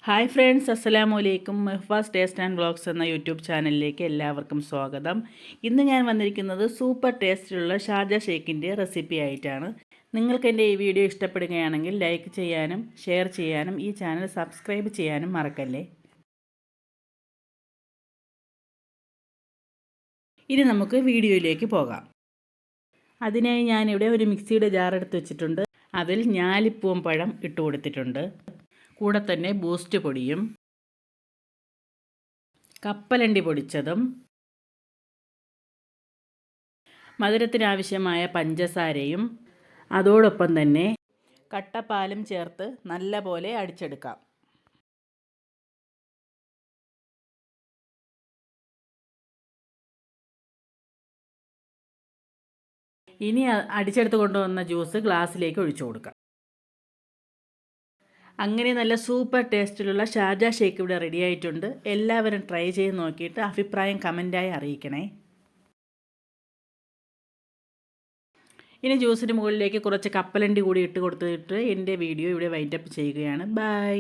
Hi friends, അസ്സലാമു അലൈക്കും. മെഹ്ഫാസ് taste and vlogs എന്ന യൂട്യൂബ് ചാനലിലേക്ക് എല്ലാവർക്കും സ്വാഗതം. ഇന്ന് ഞാൻ വന്നിരിക്കുന്നത് സൂപ്പർ ടേസ്റ്റിലുള്ള ഷാർജ ഷേക്കിൻ്റെ റെസിപ്പി ആയിട്ടാണ്. നിങ്ങൾക്ക് എൻ്റെ ഈ വീഡിയോ ഇഷ്ടപ്പെടുകയാണെങ്കിൽ ലൈക്ക് ചെയ്യാനും ഷെയർ ചെയ്യാനും ഈ ചാനൽ സബ്സ്ക്രൈബ് ചെയ്യാനും മറക്കല്ലേ. ഇനി നമുക്ക് വീഡിയോയിലേക്ക് പോകാം. അതിനായി ഞാനിവിടെ ഒരു മിക്സിയുടെ ജാർ എടുത്ത് വെച്ചിട്ടുണ്ട്. അതിൽ ഞാലിപ്പൂവൻ പഴം ഇട്ട് കൊടുത്തിട്ടുണ്ട്. കൂടെ തന്നെ ബൂസ്റ്റ് പൊടിയും കപ്പലണ്ടി പൊടിച്ചതും മധുരത്തിനാവശ്യമായ പഞ്ചസാരയും അതോടൊപ്പം തന്നെ കട്ടപ്പാലും ചേർത്ത് നല്ലപോലെ അടിച്ചെടുക്കാം. ഇനി അടിച്ചെടുത്ത് കൊണ്ടുവന്ന ജ്യൂസ് ഗ്ലാസ്സിലേക്ക് ഒഴിച്ചു കൊടുക്കാം. അങ്ങനെ നല്ല സൂപ്പർ ടേസ്റ്റിലുള്ള ഷാർജ ഷേക്ക് ഇവിടെ റെഡി ആയിട്ടുണ്ട്. എല്ലാവരും ട്രൈ ചെയ്ത് നോക്കിയിട്ട് അഭിപ്രായം കമൻറ്റായി അറിയിക്കണേ. ഇനി ജ്യൂസിന് മുകളിലേക്ക് കുറച്ച് കപ്പലണ്ടി കൂടി ഇട്ട് കൊടുത്തിട്ട് എൻ്റെ വീഡിയോ ഇവിടെ വൈൻഡപ്പ് ചെയ്യുകയാണ്. ബൈ.